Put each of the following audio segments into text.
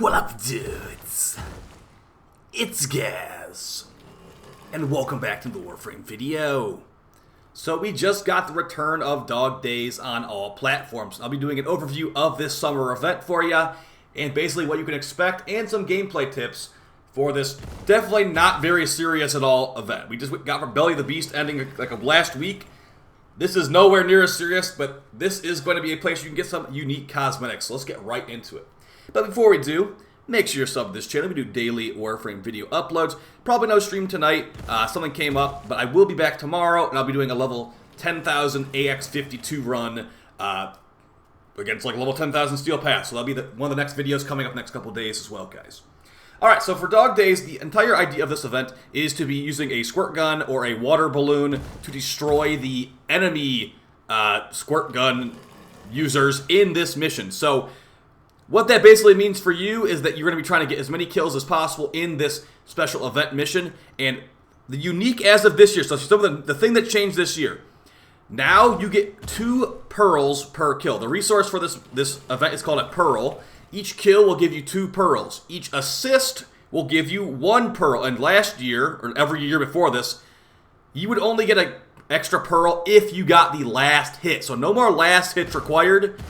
What up, dudes? It's Gaz, and welcome back to the Warframe video. So we just got the return of Dog Days on all platforms. I'll be doing an overview of this summer event for you, and basically what you can expect, and some gameplay tips for this definitely not very serious at all event. We just got Rebellion of the Beast ending like last week. This is nowhere near as serious, but this is going to be a place you can get some unique cosmetics, so let's get right into it. But before we do, make sure you're subbed to this channel. We do daily Warframe video uploads. Probably no stream tonight. Something came up, but I will be back tomorrow, and I'll be doing a level 10,000 AX52 run against like level 10,000 Steel Pass. So that'll be one of the next videos coming up next couple days as well, guys. Alright, so for Dog Days, the entire idea of this event is to be using a squirt gun or a water balloon to destroy the enemy squirt gun users in this mission. So what that basically means for you is that you're going to be trying to get as many kills as possible in this special event mission. And the unique as of this year, so some of the thing that changed this year, now you get 2 pearls per kill. The resource for this event is called a pearl. Each kill will give you 2 pearls. Each assist will give you 1 pearl. And last year, or every year before this, you would only get an extra pearl if you got the last hit. So no more last hits required.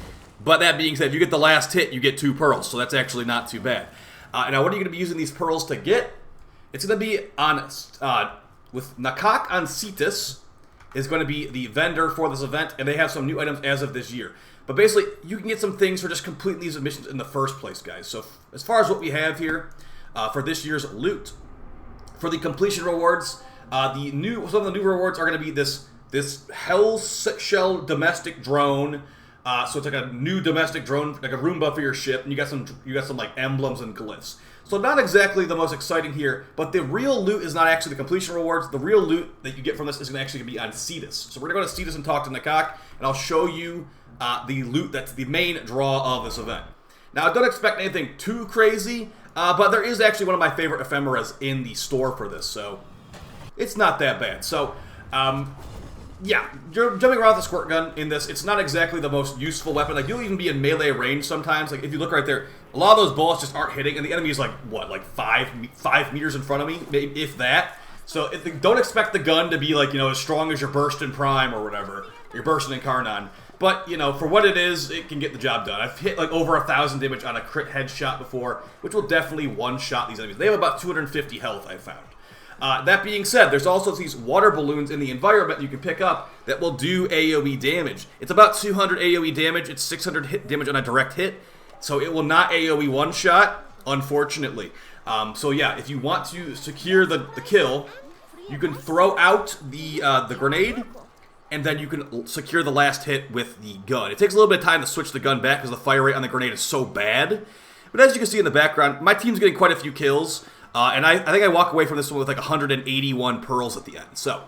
But that being said, if you get the last hit, you get 2 pearls. So that's actually not too bad. Now, what are you going to be using these pearls to get? It's going to be on with Tennocon on Cetus is going to be the vendor for this event, and they have some new items as of this year. But basically, you can get some things for just completing these missions in the first place, guys. So as far as what we have here for this year's loot, for the completion rewards, some of the new rewards are going to be this Hell Shell domestic drone. So it's like a new domestic drone, like a Roomba for your ship, and you got some like emblems and glyphs. So not exactly the most exciting here, but the real loot is not actually the completion rewards. The real loot that you get from this is going to actually be on Cetus. So we're going to go to Cetus and talk to Tennocon, and I'll show you the loot that's the main draw of this event. Now, I don't expect anything too crazy, but there is actually one of my favorite ephemeras in the store for this, so it's not that bad. So, yeah, you're jumping around with a squirt gun in this. It's not exactly the most useful weapon. Like, you'll even be in melee range sometimes. Like, if you look right there, a lot of those bullets just aren't hitting, and the enemy is like, what, like 5 meters in front of me, maybe, if that. So don't expect the gun to be like, as strong as your Burst in Prime or whatever, your Burst in Incarnon. But, for what it is, it can get the job done. I've hit like over 1,000 damage on a crit headshot before, which will definitely one-shot these enemies. They have about 250 health, I've found. That being said, there's also these water balloons in the environment you can pick up that will do AoE damage. It's about 200 AoE damage. It's 600 hit damage on a direct hit. So it will not AoE one-shot, unfortunately. So yeah, if you want to secure the kill, you can throw out the grenade, and then you can secure the last hit with the gun. It takes a little bit of time to switch the gun back because the fire rate on the grenade is so bad. But as you can see in the background, my team's getting quite a few kills. And I think I walk away from this one with like 181 pearls at the end. So,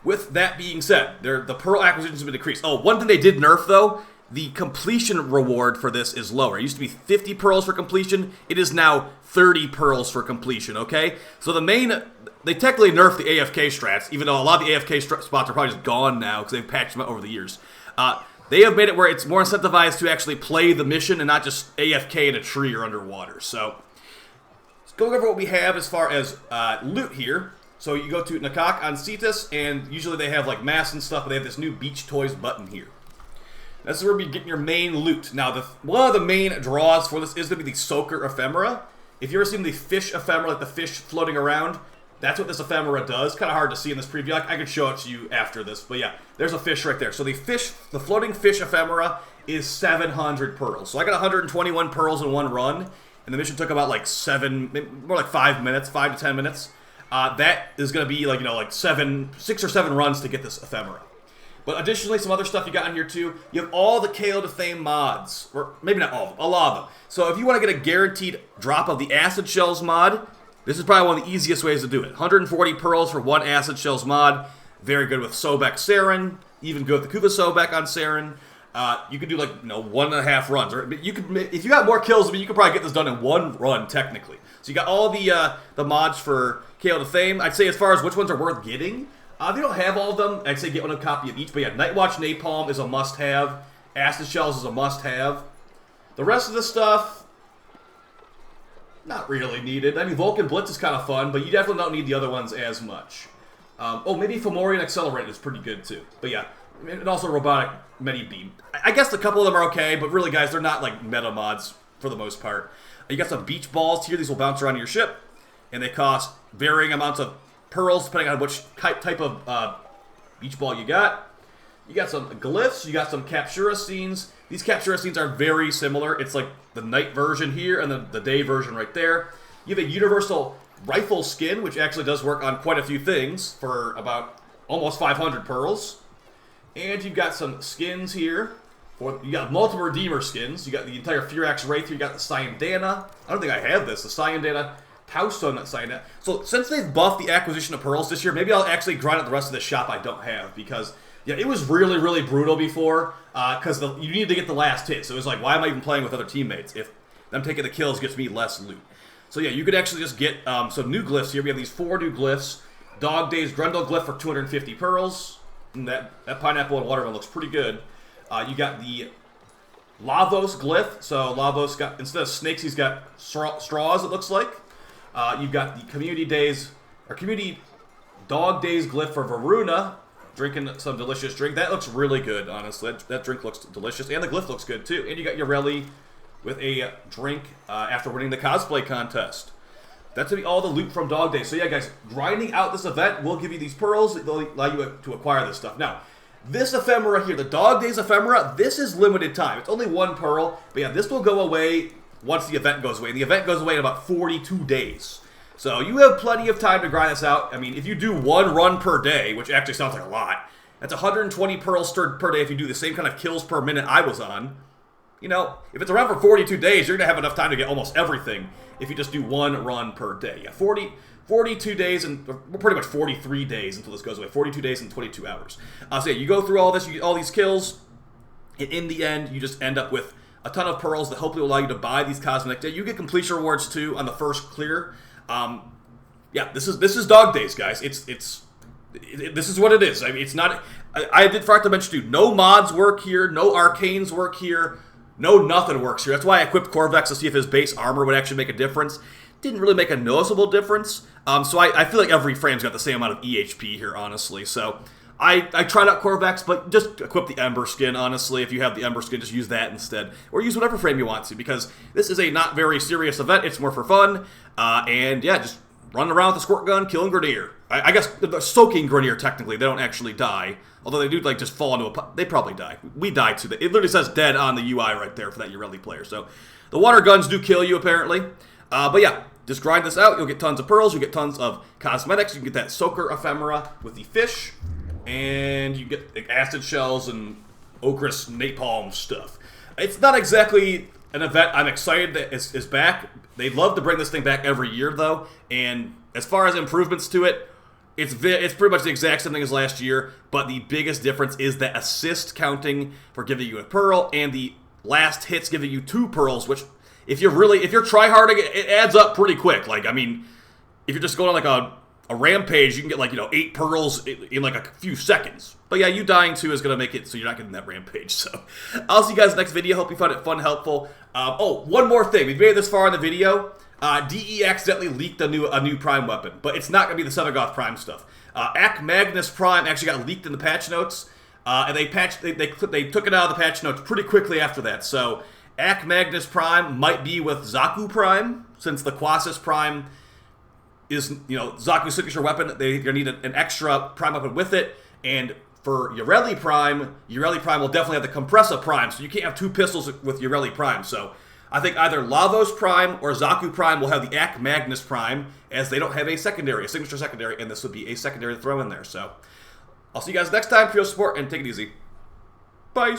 with that being said, the pearl acquisitions have been decreased. Oh, one thing they did nerf though, the completion reward for this is lower. It used to be 50 pearls for completion. It is now 30 pearls for completion, okay? So they technically nerfed the AFK strats, even though a lot of the AFK spots are probably just gone now because they've patched them out over the years. They have made it where it's more incentivized to actually play the mission and not just AFK in a tree or underwater. So, going over what we have as far as loot here. So you go to Tennocon on Cetus, and usually they have like masks and stuff, but they have this new Beach Toys button here. This is where you're getting your main loot. Now, one of the main draws for this is going to be the Soaker ephemera. If you've ever seen the fish ephemera, like the fish floating around, that's what this ephemera does. Kind of hard to see in this preview. I could show it to you after this, but yeah, there's a fish right there. So the floating fish ephemera is 700 pearls. So I got 121 pearls in one run. And the mission took about like 5 minutes, 5 to 10 minutes. That is going to be like, like 6 or 7 runs to get this ephemera. But additionally, some other stuff you got in here too. You have all the KO to Fame mods. Or maybe not all of them, a lot of them. So if you want to get a guaranteed drop of the Acid Shells mod, this is probably one of the easiest ways to do it. 140 pearls for 1 Acid Shells mod. Very good with Sobek Saren. Even good with the Kuva Sobek on Saren. You could do like 1.5 runs, or you could, if you got more kills, you could probably get this done in 1 run technically. So you got all the mods for KO to Fame. I'd say as far as which ones are worth getting, they don't have all of them. I'd say get one copy of each. But yeah, Nightwatch Napalm is a must-have. Acid Shells is a must-have. The rest of the stuff, not really needed. I mean, Vulcan Blitz is kind of fun, but you definitely don't need the other ones as much. Oh, maybe Fomorian Accelerate is pretty good too. But yeah, and also Robotic Medi-Beam. I guess a couple of them are okay, but really, guys, they're not like meta mods for the most part. You got some beach balls here. These will bounce around your ship, and they cost varying amounts of pearls depending on which type of beach ball you got. You got some glyphs. You got some Captura scenes. These Captura scenes are very similar. It's like the night version here and the day version right there. You have a universal rifle skin, which actually does work on quite a few things for about almost 500 pearls. And you've got some skins here. You got multiple Redeemer skins. You got the entire Furax Wraith here. You got the Cyandana. I don't think I have this. The Cyandana. Taustone, not Cyandana. So since they've buffed the acquisition of pearls this year, maybe I'll actually grind out the rest of the shop I don't have. Because, yeah, it was really, really brutal before. Because you needed to get the last hit. So it was like, why am I even playing with other teammates if them taking the kills gets me less loot? So yeah, you could actually just get some new glyphs here. We have these 4 new glyphs. Dog Days Grendel glyph for 250 pearls. And that pineapple and watermelon looks pretty good. You got the Lavos glyph. So Lavos got, instead of snakes, he's got straws, it looks like. You've got the Community Dog Days glyph for Varuna. Drinking some delicious drink. That looks really good, honestly. That drink looks delicious. And the glyph looks good, too. And you got Yoreli with a drink after winning the cosplay contest. That's going to be all the loot from Dog Days. So yeah, guys, grinding out this event will give you these pearls. They'll allow you to acquire this stuff. Now, this ephemera here, the Dog Days ephemera, this is limited time. It's only 1 pearl. But yeah, this will go away once the event goes away. The event goes away in about 42 days. So you have plenty of time to grind this out. I mean, if you do 1 run per day, which actually sounds like a lot, that's 120 pearls stirred per day if you do the same kind of kills per minute I was on. You know, if it's around for 42 days, you're going to have enough time to get almost everything if you just do 1 run per day. Yeah, 42 days, and pretty much 43 days until this goes away. 42 days and 22 hours. So yeah, you go through all this, you get all these kills, and in the end, you just end up with a ton of pearls that hopefully will allow you to buy these cosmetic days. You get completion rewards, too, on the first clear. Yeah, this is Dog Days, guys. This is what it is. I mean, it's not... I did forget to mention, too, no mods work here, no arcanes work here. No, nothing works here. That's why I equipped Corvex to see if his base armor would actually make a difference. Didn't really make a noticeable difference. So I feel like every frame's got the same amount of EHP here, honestly. So I tried out Corvex, but just equip the Ember skin, honestly. If you have the Ember skin, just use that instead. Or use whatever frame you want to, because this is a not very serious event. It's more for fun. And yeah, just running around with a squirt gun, killing Grenier. I guess the soaking Grenier, technically. They don't actually die. Although they do, like, just fall into a... They probably die. We die, too. It literally says dead on the UI right there for that Yoreli player. So, the water guns do kill you, apparently. But yeah, just grind this out. You'll get tons of pearls. You'll get tons of cosmetics. You can get that Soaker Ephemera with the fish. And you get like, acid shells and Ochre's napalm stuff. It's not exactly an event I'm excited that is back. They love to bring this thing back every year, though. And as far as improvements to it, it's pretty much the exact same thing as last year, but the biggest difference is the assist counting for giving you a pearl and the last hits giving you 2 pearls, which if you're tryharding, it adds up pretty quick. Like, I mean, if you're just going on like a rampage, you can get like, 8 pearls in like a few seconds. But yeah, you dying too is going to make it so you're not getting that rampage. So I'll see you guys next video. Hope you found it fun, helpful. Oh, one more thing. We've made it this far in the video. DE accidentally leaked a new Prime weapon, but it's not going to be the Sevagoth Prime stuff. Ac Magnus Prime actually got leaked in the patch notes, and they took it out of the patch notes pretty quickly after that. So Ac Magnus Prime might be with Zaku Prime, since the Quasis Prime is, Zaku's signature weapon. They're going to need an extra Prime weapon with it, and for Yoreli Prime will definitely have the Compressa Prime, so you can't have 2 pistols with Yoreli Prime, so... I think either Lavos Prime or Zaku Prime will have the Ac Magnus Prime, as they don't have a signature secondary, and this would be a secondary to throw in there. So, I'll see you guys next time for your support, and take it easy. Bye!